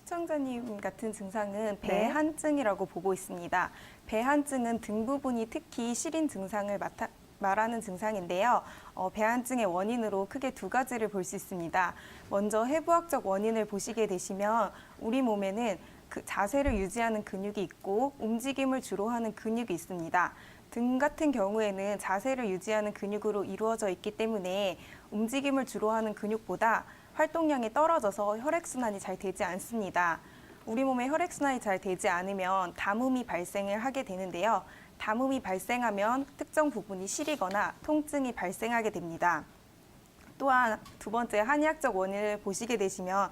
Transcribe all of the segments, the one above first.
시청자님 같은 증상은 네. 배한증이라고 보고 있습니다. 배한증은 등 부분이 특히 시린 증상을 말하는 증상인데요. 배한증의 원인으로 크게 두 가지를 볼 수 있습니다. 먼저 해부학적 원인을 보시게 되시면 우리 몸에는 그 자세를 유지하는 근육이 있고 움직임을 주로 하는 근육이 있습니다. 등 같은 경우에는 자세를 유지하는 근육으로 이루어져 있기 때문에 움직임을 주로 하는 근육보다 활동량이 떨어져서 혈액순환이 잘 되지 않습니다. 우리 몸에 혈액순환이 잘 되지 않으면 담음이 발생을 하게 되는데요. 담음이 발생하면 특정 부분이 시리거나 통증이 발생하게 됩니다. 또한 두 번째 한의학적 원인을 보시게 되시면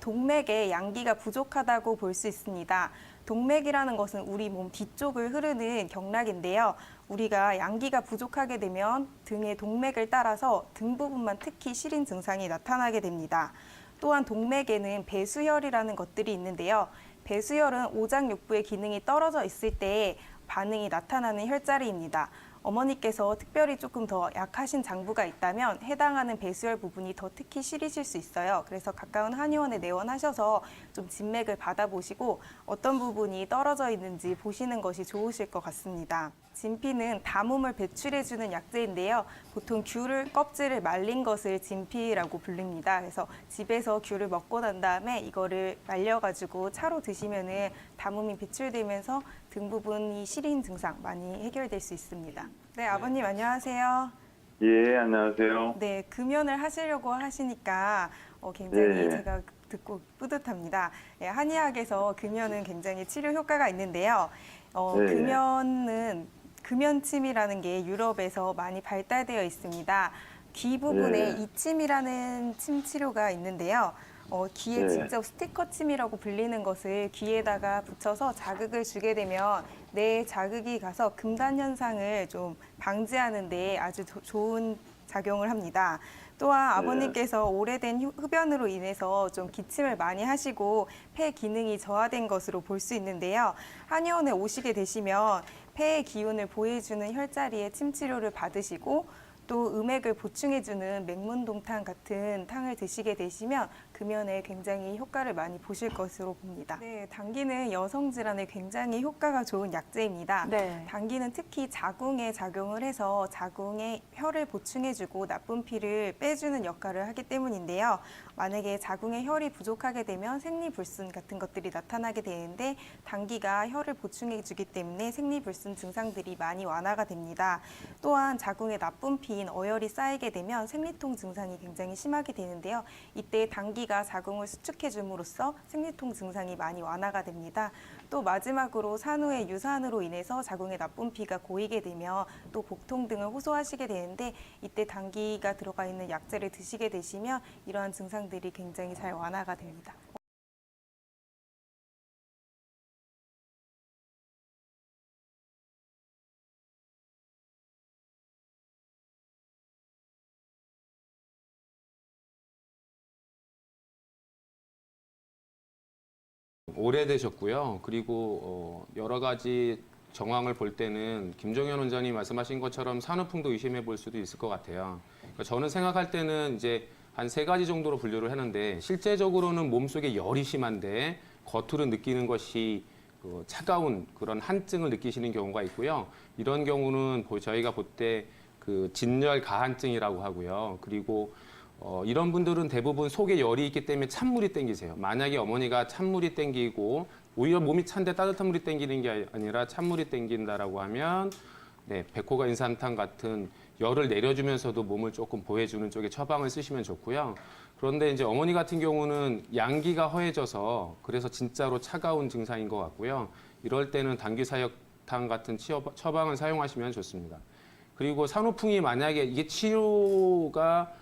동맥에 양기가 부족하다고 볼 수 있습니다. 동맥이라는 것은 우리 몸 뒤쪽을 흐르는 경락인데요. 우리가 양기가 부족하게 되면 등의 동맥을 따라서 등 부분만 특히 시린 증상이 나타나게 됩니다. 또한 동맥에는 배수혈이라는 것들이 있는데요. 배수혈은 오장육부의 기능이 떨어져 있을 때 반응이 나타나는 혈자리입니다. 어머니께서 특별히 조금 더 약하신 장부가 있다면 해당하는 배수혈 부분이 더 특히 시리실 수 있어요. 그래서 가까운 한의원에 내원하셔서 좀 진맥을 받아보시고 어떤 부분이 떨어져 있는지 보시는 것이 좋으실 것 같습니다. 진피는 담음을 배출해주는 약재인데요. 보통 귤을 껍질을 말린 것을 진피라고 부릅니다. 그래서 집에서 귤을 먹고 난 다음에 이거를 말려가지고 차로 드시면은 담음이 배출되면서 등 부분이 시린 증상 많이 해결될 수 있습니다. 네, 아버님 안녕하세요. 예, 안녕하세요. 네, 금연을 하시려고 하시니까 굉장히 네. 제가 듣고 뿌듯합니다. 예, 한의학에서 금연은 굉장히 치료 효과가 있는데요. 네. 금연침이라는 게 유럽에서 많이 발달되어 있습니다. 귀 부분에 네. 이침이라는 침 치료가 있는데요. 귀에 네. 직접 스티커 침이라고 불리는 것을 귀에다가 붙여서 자극을 주게 되면 뇌에 자극이 가서 금단 현상을 좀 방지하는 데 아주 좋은 작용을 합니다. 또한 아버님께서 오래된 흡연으로 인해서 좀 기침을 많이 하시고 폐 기능이 저하된 것으로 볼 수 있는데요. 한의원에 오시게 되시면 폐의 기운을 보해주는 혈자리의 침 치료를 받으시고 또 음액을 보충해주는 맹문동탕 같은 탕을 드시게 되시면 금연에 굉장히 효과를 많이 보실 것으로 봅니다. 네, 당귀는 여성 질환에 굉장히 효과가 좋은 약재입니다. 네. 당귀는 특히 자궁에 작용을 해서 자궁에 혈을 보충해주고 나쁜 피를 빼주는 역할을 하기 때문인데요. 만약에 자궁에 혈이 부족하게 되면 생리불순 같은 것들이 나타나게 되는데 당귀가 혈을 보충해주기 때문에 생리불순 증상들이 많이 완화가 됩니다. 또한 자궁에 나쁜 피인 어혈이 쌓이게 되면 생리통 증상이 굉장히 심하게 되는데요. 이때 당귀가 자궁을 수축해 줌으로써 생리통 증상이 많이 완화가 됩니다. 또 마지막으로 산후의 유산으로 인해서 자궁에 나쁜 피가 고이게 되면 또 복통 등을 호소하시게 되는데 이때 당귀가 들어가 있는 약재를 드시게 되시면 이러한 증상들이 굉장히 잘 완화가 됩니다. 오래되셨고요. 그리고 여러 가지 정황을 볼 때는 김종현 원장님 말씀하신 것처럼 산후풍도 의심해 볼 수도 있을 것 같아요. 그러니까 저는 생각할 때는 이제 한 3가지 정도로 분류를 하는데 실제적으로는 몸속에 열이 심한데 겉으로 느끼는 것이 차가운 그런 한증을 느끼시는 경우가 있고요. 이런 경우는 저희가 볼 때 그 진열 가한증이라고 하고요. 그리고 이런 분들은 대부분 속에 열이 있기 때문에 찬물이 땡기세요. 만약에 어머니가 찬물이 땡기고 오히려 몸이 찬데 따뜻한 물이 땡기는 게 아니라 찬물이 땡긴다라고 하면 백호가 인삼탕 같은 열을 내려주면서도 몸을 조금 보해주는 쪽에 처방을 쓰시면 좋고요. 그런데 이제 어머니 같은 경우는 양기가 허해져서 그래서 진짜로 차가운 증상인 것 같고요. 이럴 때는 당귀사역탕 같은 처방을 사용하시면 좋습니다. 그리고 산후풍이 만약에 이게 치료가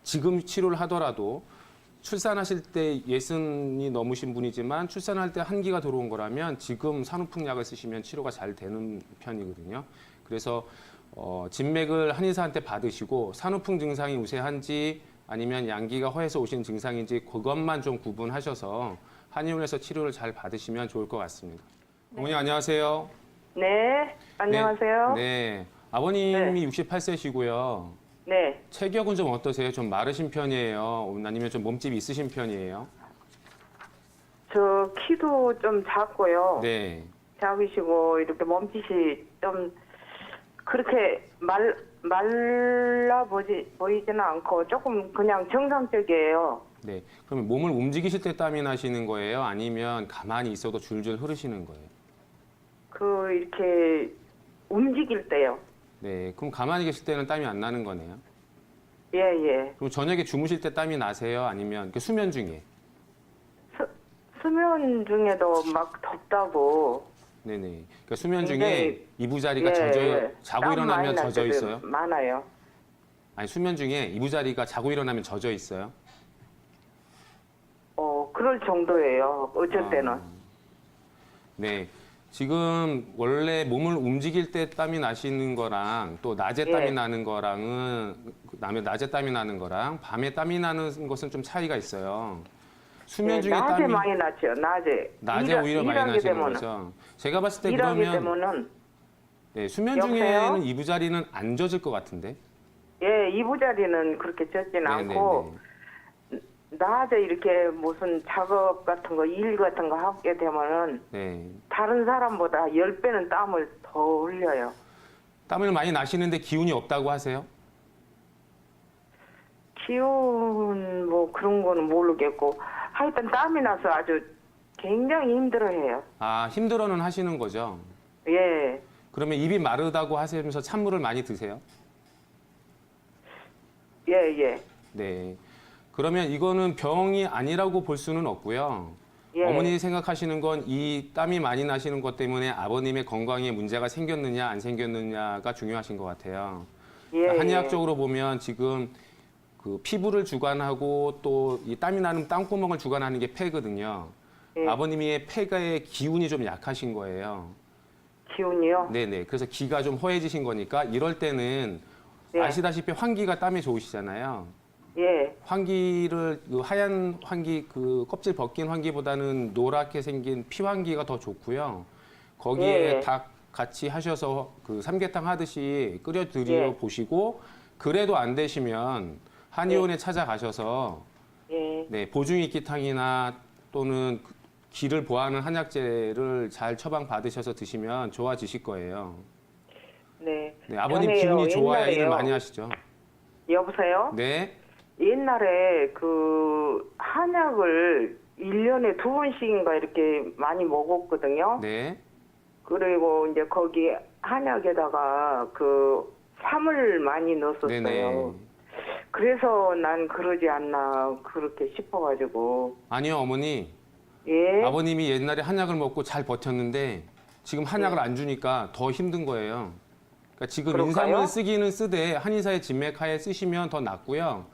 지금 치료를 하더라도 출산하실 때 60이 넘으신 분이지만 출산할 때 한기가 들어온 거라면 지금 산후풍 약을 쓰시면 치료가 잘 되는 편이거든요. 그래서 진맥을 한의사한테 받으시고 산후풍 증상이 우세한지 아니면 양기가 허해서 오신 증상인지 그것만 좀 구분하셔서 한의원에서 치료를 잘 받으시면 좋을 것 같습니다. 어머니 안녕하세요. 네, 안녕하세요. 네. 아버님이 네. 68세시고요. 네. 체격은 좀 어떠세요? 좀 마르신 편이에요? 아니면 좀 몸집이 있으신 편이에요? 저 키도 좀 작고요. 네. 작으시고 이렇게 몸짓이 좀 그렇게 말라 보이지는 않고 조금 그냥 정상적이에요. 네. 그러면 몸을 움직이실 때 땀이 나시는 거예요? 아니면 가만히 있어도 줄줄 흐르시는 거예요? 그 이렇게 움직일 때요. 네. 그럼 가만히 계실 때는 땀이 안 나는 거네요? 예, 예. 그럼 저녁에 주무실 때 땀이 나세요? 아니면 그 수면 중에? 수면 중에도 막 덥다고. 네네. 그러니까 수면 중에 굉장히- 이부자리가 예, 자고 땀 일어나면 많이 날 젖어 때도 있어요? 많아요. 아니 수면 중에 이부자리가 자고 일어나면 젖어 있어요? 그럴 정도예요. 어쩔 때는. 네. 지금 원래 몸을 움직일 때 땀이 나시는 거랑 또 낮에 예. 땀이 나는 거랑은 낮에 땀이 나는 거랑 밤에 땀이 나는 것은 좀 차이가 있어요. 수면 예, 중에 낮에 땀이 많이 났죠. 낮에. 오히려 많이 일하게 나시는 되면은. 거죠. 제가 봤을 때 일하게 그러면 되면은 네, 수면 여보세요? 중에는 이부자리는 안 젖을 것 같은데. 예, 이부자리는 그렇게 젖진 않고 낮에 이렇게 무슨 작업 같은 거, 일 같은 거 하게 되면은 네. 다른 사람보다 10배는 땀을 더 흘려요. 땀을 많이 나시는데 기운이 없다고 하세요? 기운 뭐 그런 거는 모르겠고 하여튼 땀이 나서 아주 굉장히 힘들어해요. 아, 힘들어는 하시는 거죠. 예, 그러면 입이 마르다고 하시면서 찬물을 많이 드세요? 예, 예. 네. 그러면 이거는 병이 아니라고 볼 수는 없고요. 예. 어머니 생각하시는 건 이 땀이 많이 나시는 것 때문에 아버님의 건강에 문제가 생겼느냐 안 생겼느냐가 중요하신 것 같아요. 예, 한의학적으로 보면 지금 그 피부를 주관하고 또 이 땀이 나는 땀구멍을 주관하는 게 폐거든요. 예. 아버님의 폐가의 기운이 좀 약하신 거예요. 기운이요? 네네. 그래서 기가 좀 허해지신 거니까 이럴 때는 예. 아시다시피 환기가 땀에 좋으시잖아요. 예, 환기를 그 하얀 환기 그 껍질 벗긴 환기보다는 노랗게 생긴 피환기가 더 좋고요. 거기에 예. 닭 같이 하셔서 그 삼계탕 하듯이 끓여 드려 예. 보시고 그래도 안 되시면 한의원에 찾아가셔서 예, 네, 보중이끼탕이나 또는 그 기를 보하는 한약재를 잘 처방 받으셔서 드시면 좋아지실 거예요. 네. 네, 아버님 전에요, 기운이 좋아야 일을 옛날에요. 많이 하시죠. 여보세요? 네. 옛날에 그 한약을 1년에 2번씩인가 이렇게 많이 먹었거든요. 네. 그리고 이제 거기 한약에다가 그 삼을 많이 넣었었어요. 네네. 그래서 난 그러지 않나 그렇게 싶어가지고. 아니요, 어머니. 예. 아버님이 옛날에 한약을 먹고 잘 버텼는데 지금 한약을 네. 안 주니까 더 힘든 거예요. 그러니까 지금 그럴까요? 인삼을 쓰기는 쓰되 한의사의 진맥하에 쓰시면 더 낫고요.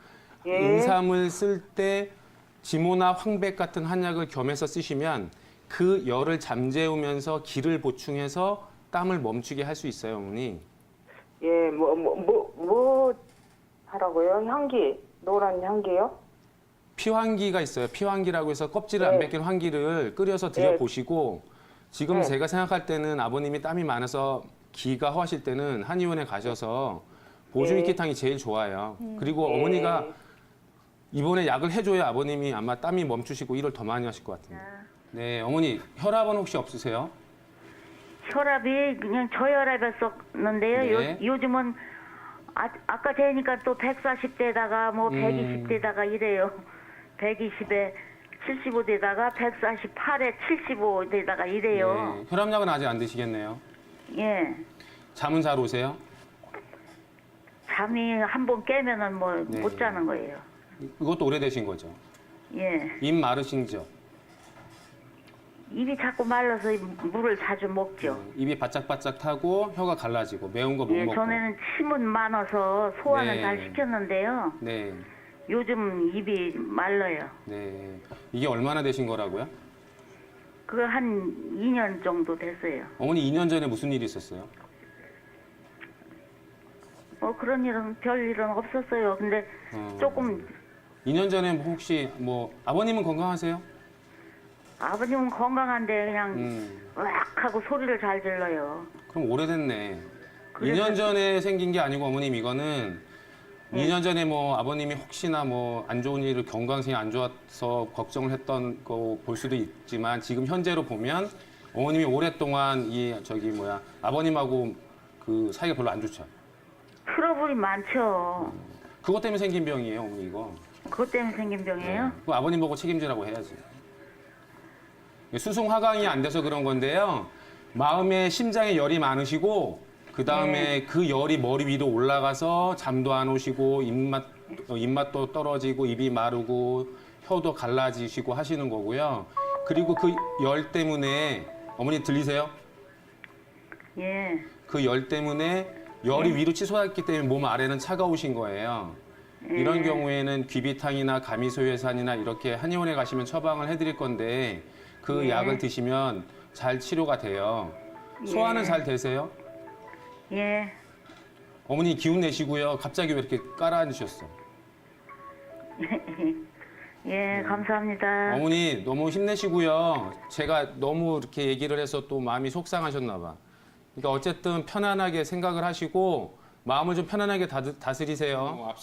예. 인삼을 쓸 때 지모나 황백 같은 한약을 겸해서 쓰시면 그 열을 잠재우면서 기를 보충해서 땀을 멈추게 할 수 있어요, 어머니. 예, 뭐 하라고요? 향기, 노란 향기요? 피환기가 있어요. 피환기라고 해서 껍질을 안 네. 벗긴 환기를 끓여서 드셔보시고 지금 네. 제가 생각할 때는 아버님이 땀이 많아서 기가 허하실 때는 한의원에 가셔서 보중이끼탕이 제일 좋아요. 그리고 네. 어머니가 이번에 약을 해줘야 아버님이 아마 땀이 멈추시고 일을 더 많이 하실 것 같은데. 네, 어머니 혈압은 혹시 없으세요? 혈압이 그냥 저혈압이었었는데요. 네. 요즘은 아까 재니까 또 140대다가 뭐 120대다가 이래요. 120에 75대다가 148에 75대다가 이래요. 네, 혈압약은 아직 안 드시겠네요. 예. 잠은 잘 오세요? 잠이 한 번 깨면은 뭐 네. 못 자는 거예요. 이것도 오래되신 거죠? 예. 입 마르신죠? 입이 자꾸 말라서 물을 자주 먹죠. 입이 바짝바짝 타고 혀가 갈라지고 매운 거 못 예, 먹고. 전에는 침은 많아서 소화는 네. 잘 시켰는데요. 네, 요즘 입이 말라요. 네. 이게 얼마나 되신 거라고요? 그거 한 2년 정도 됐어요. 어머니 2년 전에 무슨 일이 있었어요? 그런 일은 별 일은 없었어요. 근데 조금 2년 전에 혹시 뭐 아버님은 건강하세요? 아버님은 건강한데 그냥 음, 으악 하고 소리를 잘 질러요. 그럼 오래됐네. 그래서- 2년 전에 생긴 게 아니고 어머님 이거는 2년 전에 뭐 아버님이 혹시나 뭐 안 좋은 일을 건강상이 안 좋아서 걱정을 했던 거 볼 수도 있지만 지금 현재로 보면 어머님이 오랫동안 아버님하고 그 사이가 별로 안 좋죠. 트러블이 많죠. 그것 때문에 생긴 병이에요, 어머니 이거. 그것 때문에 생긴 병이에요? 그 아버님 보고 책임지라고 해야지. 수송 하강이 안 돼서 그런 건데요. 마음에 심장에 열이 많으시고 그 다음에 그 열이 머리 위로 올라가서 잠도 안 오시고 입맛도 떨어지고 입이 마르고 혀도 갈라지시고 하시는 거고요. 그리고 그 열 때문에 어머니 들리세요? 예. 그 열 때문에 열이 위로 치솟았기 때문에 몸 아래는 차가우신 거예요. 이런 경우에는 귀비탕이나 가미소요산이나 이렇게 한의원에 가시면 처방을 해드릴 건데 그 약을 드시면 잘 치료가 돼요. 소화는 잘 되세요? 예. 어머니 기운 내시고요. 갑자기 왜 이렇게 깔아앉으셨어? 예, 감사합니다. 어머니 너무 힘내시고요. 제가 너무 이렇게 얘기를 해서 또 마음이 속상하셨나 봐. 그러니까 어쨌든 편안하게 생각을 하시고 마음을 좀 편안하게 다스리세요.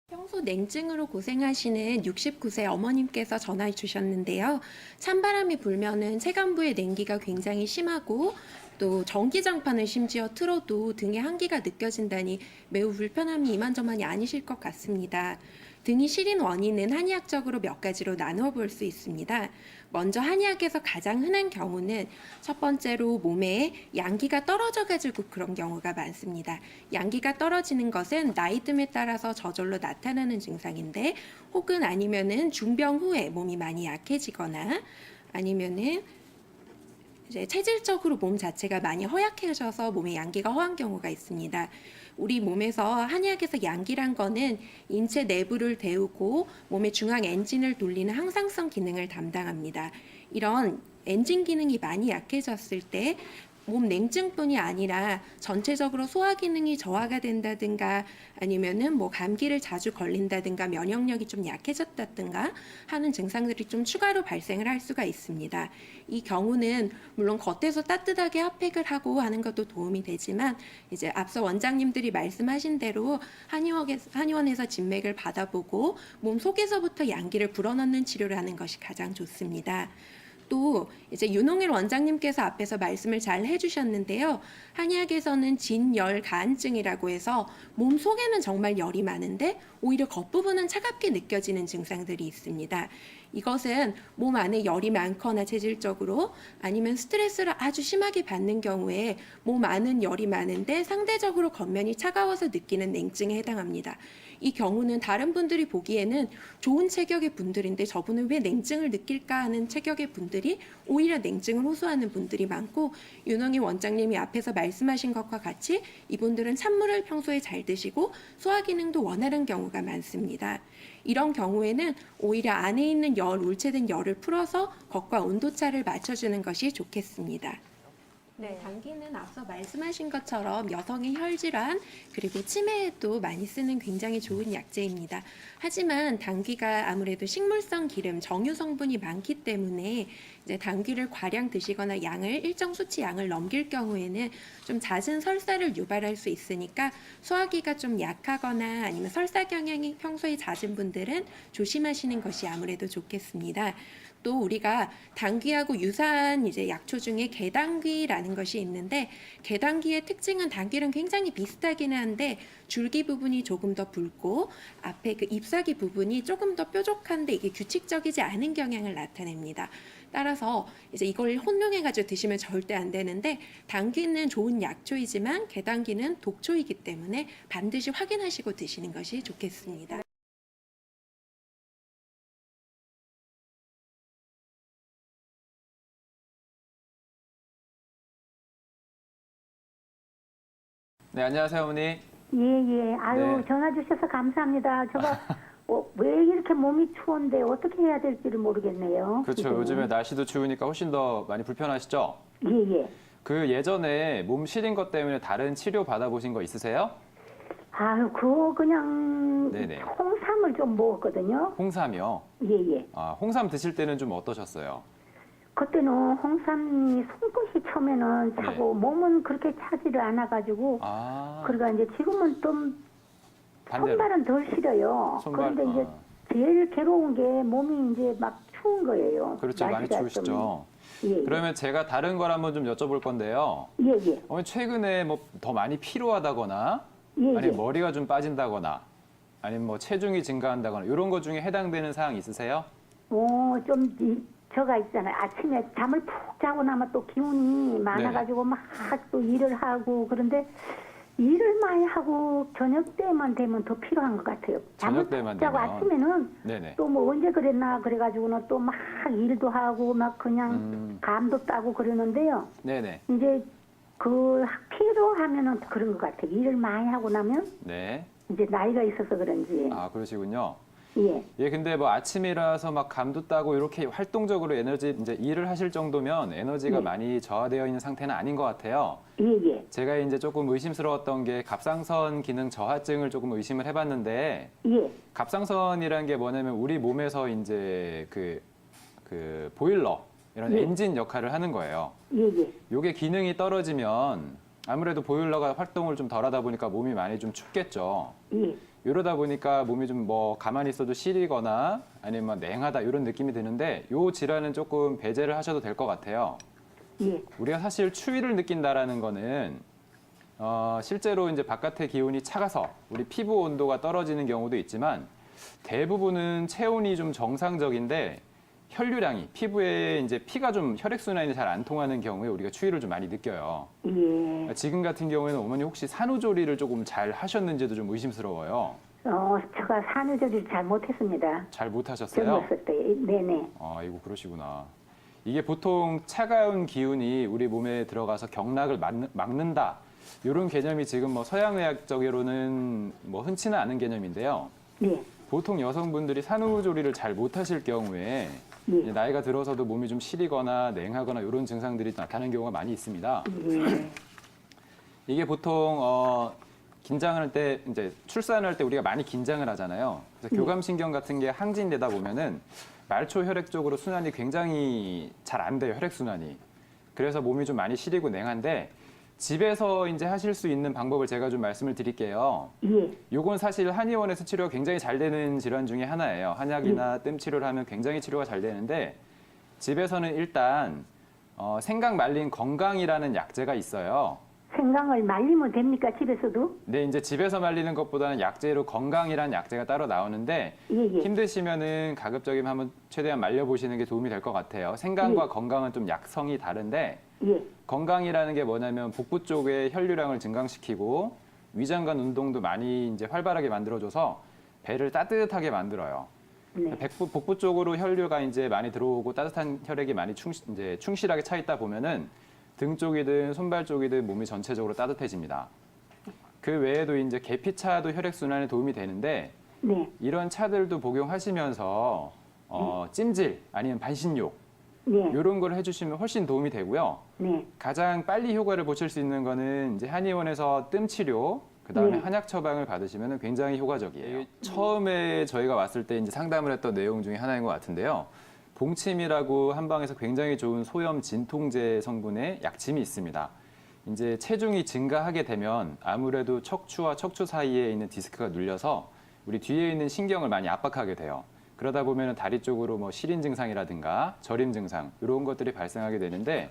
평소 냉증으로 고생하시는 69세 어머님께서 전화 주셨는데요. 찬바람이 불면은 체간부의 냉기가 굉장히 심하고 또 전기장판을 심지어 틀어도 등에 한기가 느껴진다니 매우 불편함이 이만저만이 아니실 것 같습니다. 등이 시린 원인은 한의학적으로 몇 가지로 나누어 볼 수 있습니다. 먼저 한의학에서 가장 흔한 경우는 첫 번째로 몸에 양기가 떨어져가지고 그런 경우가 많습니다. 양기가 떨어지는 것은 나이듦에 따라서 저절로 나타나는 증상인데 혹은 아니면은 중병 후에 몸이 많이 약해지거나 아니면은 이제 체질적으로 몸 자체가 많이 허약해져서 몸에 양기가 허한 경우가 있습니다. 우리 몸에서 한의학에서 양기란 거는 인체 내부를 데우고 몸의 중앙 엔진을 돌리는 항상성 기능을 담당합니다. 이런 엔진 기능이 많이 약해졌을 때 몸 냉증뿐이 아니라 전체적으로 소화 기능이 저하가 된다든가 아니면은 뭐 감기를 자주 걸린다든가 면역력이 좀 약해졌다든가 하는 증상들이 좀 추가로 발생을 할 수가 있습니다. 이 경우는 물론 겉에서 따뜻하게 핫팩을 하고 하는 것도 도움이 되지만 이제 앞서 원장님들이 말씀하신 대로 한의원에서 진맥을 받아보고 몸 속에서부터 양기를 불어넣는 치료를 하는 것이 가장 좋습니다. 또 이제 윤홍일 원장님께서 앞에서 말씀을 잘 해주셨는데요. 한의학에서는 진열가안증이라고 해서 몸 속에는 정말 열이 많은데 오히려 겉부분은 차갑게 느껴지는 증상들이 있습니다. 이것은 몸 안에 열이 많거나 체질적으로 아니면 스트레스를 아주 심하게 받는 경우에 몸 안은 열이 많은데 상대적으로 겉면이 차가워서 느끼는 냉증에 해당합니다. 이 경우는 다른 분들이 보기에는 좋은 체격의 분들인데 저분은 왜 냉증을 느낄까 하는 체격의 분들이 오히려 냉증을 호소하는 분들이 많고 윤홍희 원장님이 앞에서 말씀하신 것과 같이 이분들은 찬물을 평소에 잘 드시고 소화 기능도 원활한 경우가 많습니다. 이런 경우에는 오히려 안에 있는 울체된 열을 풀어서 겉과 온도차를 맞춰주는 것이 좋겠습니다. 네, 당귀는 앞서 말씀하신 것처럼 여성의 혈질환 그리고 치매에도 많이 쓰는 굉장히 좋은 약재입니다. 하지만 당귀가 아무래도 식물성 기름, 정유 성분이 많기 때문에 이제 당귀를 과량 드시거나 일정 수치 양을 넘길 경우에는 좀 잦은 설사를 유발할 수 있으니까 소화기가 좀 약하거나 아니면 설사 경향이 평소에 잦은 분들은 조심하시는 것이 아무래도 좋겠습니다. 또 우리가 당귀하고 유사한 이제 약초 중에 개당귀라는 것이 있는데 개당귀의 특징은 당귀랑 굉장히 비슷하기는 한데 줄기 부분이 조금 더 붉고 앞에 그 잎사귀 부분이 조금 더 뾰족한데 이게 규칙적이지 않은 경향을 나타냅니다. 따라서 이제 이걸 혼용해가지고 드시면 절대 안 되는데 당귀는 좋은 약초이지만 개당귀는 독초이기 때문에 반드시 확인하시고 드시는 것이 좋겠습니다. 네, 안녕하세요, 어머니. 예. 아유, 네. 전화 주셔서 감사합니다. 왜 이렇게 몸이 추운데 어떻게 해야 될지를 모르겠네요. 그렇죠. 지금. 요즘에 날씨도 추우니까 훨씬 더 많이 불편하시죠? 예. 그 예전에 몸 시린 것 때문에 다른 치료 받아보신 거 있으세요? 아유, 그거 그냥 네네. 홍삼을 좀 먹었거든요. 홍삼이요. 예, 예. 아, 홍삼 드실 때는 좀 어떠셨어요? 그때는 홍삼이 손끝이 처음에는 차고 몸은 그렇게 차지를 않아가지고 아, 그러니까 이제 지금은 좀 반대로. 손발은 덜 시려요. 손발, 그런데 이제 아. 제일 괴로운 게 몸이 이제 막 추운 거예요. 그렇죠. 많이 날씨가 추우시죠. 좀, 예, 그러면 제가 다른 걸 한번 좀 여쭤볼 건데요. 예, 예. 어머니 최근에 뭐 더 많이 피로하다거나 예, 예. 아니면 머리가 좀 빠진다거나 아니면 뭐 체중이 증가한다거나 이런 것 중에 해당되는 사항 있으세요? 저가 있잖아요. 아침에 잠을 푹 자고 나면 또 기운이 많아가지고 막 또 일을 하고 그런데 일을 많이 하고 저녁 때만 되면 더 필요한 것 같아요. 잠을 저녁 때만 푹 자고 되면. 아침에는 네네. 또 뭐 언제 그랬나 그래가지고는 또 막 일도 하고 막 그냥 감도 따고 그러는데요. 네네. 이제 그 필요하면은 그런 것 같아요. 일을 많이 하고 나면 네. 이제 나이가 있어서 그런지 아, 그러시군요. 예, 예, 근데 뭐 아침이라서 막 감도 따고 이렇게 활동적으로 에너지 이제 일을 하실 정도면 에너지가 많이 저하되어 있는 상태는 아닌 것 같아요. 예, 예, 제가 이제 조금 의심스러웠던 게 갑상선 기능 저하증을 조금 의심을 해봤는데 예, 갑상선이라는 게 뭐냐면 우리 몸에서 이제 그 보일러 이런 예. 엔진 역할을 하는 거예요. 예, 예, 요게 기능이 떨어지면 아무래도 보일러가 활동을 좀 덜하다 보니까 몸이 많이 좀 춥겠죠. 예, 이러다 보니까 몸이 좀 뭐 가만히 있어도 시리거나 아니면 냉하다 이런 느낌이 드는데 요 질환은 조금 배제를 하셔도 될 것 같아요. 예, 우리가 사실 추위를 느낀다라는 거는 실제로 이제 바깥의 기온이 차가서 우리 피부 온도가 떨어지는 경우도 있지만 대부분은 체온이 좀 정상적인데 혈류량이 피부에 이제 피가 좀 혈액순환이 잘 안 통하는 경우에 우리가 추위를 좀 많이 느껴요. 예. 지금 같은 경우에는 어머니 혹시 산후조리를 조금 잘 하셨는지도 좀 의심스러워요. 제가 산후조리를 잘 못했습니다. 잘 못하셨어요? 젊었을 때, 네네. 아이고 그러시구나. 이게 보통 차가운 기운이 우리 몸에 들어가서 경락을 막는다. 이런 개념이 지금 뭐 서양의학적으로는 뭐 흔치는 않은 개념인데요. 네, 보통 여성분들이 산후조리를 잘 못하실 경우에 예, 이제 나이가 들어서도 몸이 좀 시리거나 냉하거나 이런 증상들이 나타나는 경우가 많이 있습니다. 예, 이게 보통 긴장을 할 때 이제 출산을 할 때 우리가 많이 긴장을 하잖아요. 그래서 교감신경 같은 게 항진되다 보면은 말초 혈액 쪽으로 순환이 굉장히 잘 안 돼요. 혈액 순환이. 그래서 몸이 좀 많이 시리고 냉한데 집에서 이제 하실 수 있는 방법을 제가 좀 말씀을 드릴게요. 예, 요건 사실 한의원에서 치료가 굉장히 잘 되는 질환 중에 하나예요. 한약이나 뜸 치료를 하면 굉장히 치료가 잘 되는데 집에서는 일단 생강 말린 건강이라는 약재가 있어요. 생강을 말리면 됩니까, 집에서도? 근데 이제 집에서 말리는 것보다는 약재로 건강이라는 약재가 따로 나오는데 예, 예, 힘드시면은 가급적이면 한번 최대한 말려보시는 게 도움이 될 것 같아요. 생강과 예. 건강은 좀 약성이 다른데 예, 건강이라는 게 뭐냐면 복부 쪽에 혈류량을 증강시키고 위장관 운동도 많이 이제 활발하게 만들어줘서 배를 따뜻하게 만들어요. 네, 복부 쪽으로 혈류가 이제 많이 들어오고 따뜻한 혈액이 많이 이제 충실하게 차 있다 보면은 등 쪽이든 손발 쪽이든 몸이 전체적으로 따뜻해집니다. 그 외에도 이제 계피차도 혈액 순환에 도움이 되는데 네, 이런 차들도 복용하시면서 찜질 아니면 반신욕 네, 이런 걸 해주시면 훨씬 도움이 되고요. 네, 가장 빨리 효과를 보실 수 있는 거는 이제 한의원에서 뜸 치료, 그다음에 네. 한약 처방을 받으시면 굉장히 효과적이에요. 처음에 저희가 왔을 때 이제 상담을 했던 내용 중에 하나인 것 같은데요. 봉침이라고 한방에서 굉장히 좋은 소염 진통제 성분의 약침이 있습니다. 이제 체중이 증가하게 되면 아무래도 척추와 척추 사이에 있는 디스크가 눌려서 우리 뒤에 있는 신경을 많이 압박하게 돼요. 그러다 보면 다리 쪽으로 뭐 시린 증상이라든가 저림 증상 이런 것들이 발생하게 되는데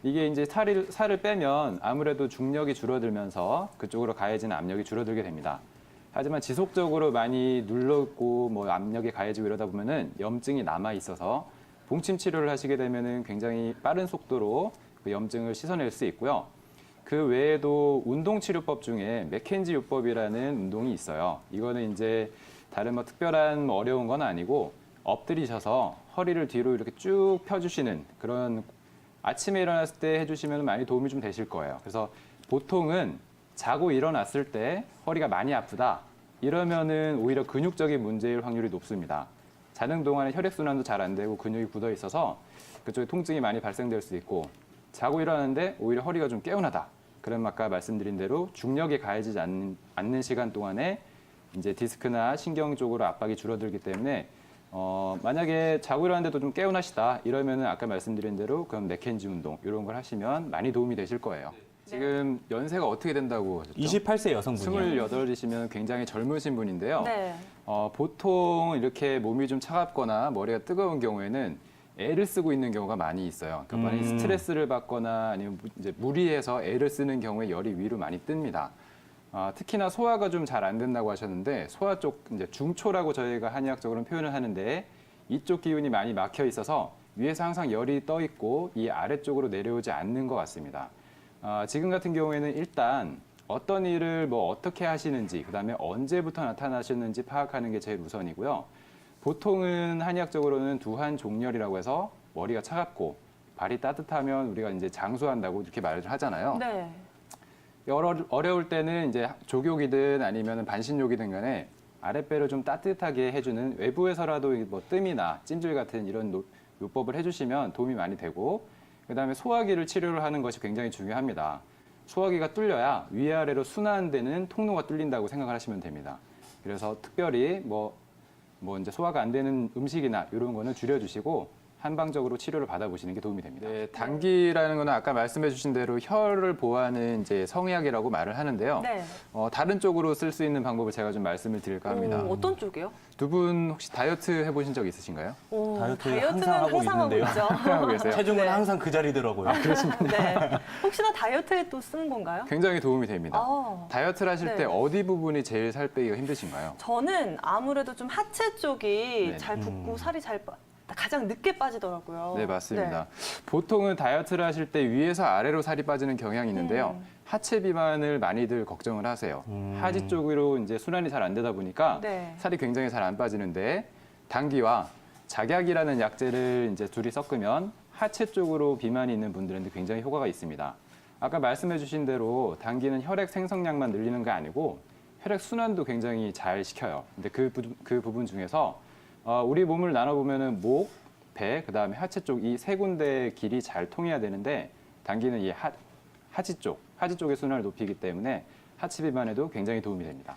이게 이제 살을 빼면 아무래도 중력이 줄어들면서 그쪽으로 가해지는 압력이 줄어들게 됩니다. 하지만 지속적으로 많이 눌렀고 뭐 압력이 가해지고 이러다 보면은 염증이 남아 있어서 봉침 치료를 하시게 되면은 굉장히 빠른 속도로 그 염증을 씻어낼 수 있고요. 그 외에도 운동 치료법 중에 맥켄지 요법이라는 운동이 있어요. 이거는 이제 다른 뭐 특별한 뭐 어려운 건 아니고 엎드리셔서 허리를 뒤로 이렇게 쭉 펴주시는 그런 아침에 일어났을 때 해주시면 많이 도움이 좀 되실 거예요. 그래서 보통은 자고 일어났을 때 허리가 많이 아프다. 이러면은 오히려 근육적인 문제일 확률이 높습니다. 자는 동안에 혈액순환도 잘 안 되고 근육이 굳어 있어서 그쪽에 통증이 많이 발생될 수 있고 자고 일어났는데 오히려 허리가 좀 개운하다. 그럼 아까 말씀드린 대로 중력이 가해지지 않는 시간 동안에 이제 디스크나 신경 쪽으로 압박이 줄어들기 때문에 만약에 자고 일어났는데도 좀 개운하시다 이러면은 아까 말씀드린 대로 그럼 넥켄지 운동 이런 걸 하시면 많이 도움이 되실 거예요. 지금 연세가 어떻게 된다고 하셨죠? 28세 여성분이요. 28이시면 굉장히 젊으신 분인데요. 네. 보통 이렇게 몸이 좀 차갑거나 머리가 뜨거운 경우에는 애를 쓰고 있는 경우가 많이 있어요. 그러니까 많이 스트레스를 받거나 아니면 이제 무리해서 애를 쓰는 경우에 열이 위로 많이 뜹니다. 특히나 소화가 좀 잘 안 된다고 하셨는데 소화 쪽 이제 중초라고 저희가 한의학적으로는 표현을 하는데 이쪽 기운이 많이 막혀 있어서 위에서 항상 열이 떠 있고 이 아래쪽으로 내려오지 않는 것 같습니다. 지금 같은 경우에는 일단 어떤 일을 뭐 어떻게 하시는지 그다음에 언제부터 나타나셨는지 파악하는 게 제일 우선이고요. 보통은 한의학적으로는 두한종렬이라고 해서 머리가 차갑고 발이 따뜻하면 우리가 이제 장수한다고 이렇게 말을 하잖아요. 네. 어려울 때는 이제 족욕이든 아니면 반신욕이든 간에 아랫배를 좀 따뜻하게 해주는 외부에서라도 뭐 뜸이나 찜질 같은 이런 요법을 해주시면 도움이 많이 되고 그다음에 소화기를 치료를 하는 것이 굉장히 중요합니다. 소화기가 뚫려야 위아래로 순환되는 통로가 뚫린다고 생각을 하시면 됩니다. 그래서 특별히 뭐 이제 소화가 안 되는 음식이나 이런 거는 줄여주시고 한방적으로 치료를 받아보시는 게 도움이 됩니다. 네, 당기라는 거는 아까 말씀해주신 대로 혈을 보호하는 이제 성의학이라고 말을 하는데요. 네. 다른 쪽으로 쓸 수 있는 방법을 제가 좀 말씀을 드릴까 합니다. 어떤 쪽이요? 두 분 혹시 다이어트 해보신 적 있으신가요? 다이어트를 다이어트는 항상 하고 있는데요. 있죠. 하고 계세요? 체중은 네. 항상 그 자리더라고요. 네. 혹시나 다이어트에 또 쓰는 건가요? 굉장히 도움이 됩니다. 아. 다이어트를 하실 네. 때 어디 부분이 제일 살 빼기가 힘드신가요? 저는 아무래도 좀 하체 쪽이 네. 잘 붓고 살이 가장 늦게 빠지더라고요. 네, 맞습니다. 보통은 다이어트를 하실 때 위에서 아래로 살이 빠지는 경향이 있는데요. 하체 비만을 많이들 걱정을 하세요. 하지 쪽으로 이제 순환이 잘 안 되다 보니까 네. 살이 굉장히 잘 안 빠지는데 당기와 작약이라는 약재를 이제 둘이 섞으면 하체 쪽으로 비만이 있는 분들한테 굉장히 효과가 있습니다. 아까 말씀해 주신 대로 당기는 혈액 생성량만 늘리는 게 아니고 혈액 순환도 굉장히 잘 시켜요. 근데 그 부분 중에서 우리 몸을 나눠보면은 목, 배, 그다음에 하체 쪽 이 세 군데의 길이 잘 통해야 되는데 당기는 이 하지 쪽의 순환을 높이기 때문에 하체 비만에도 굉장히 도움이 됩니다.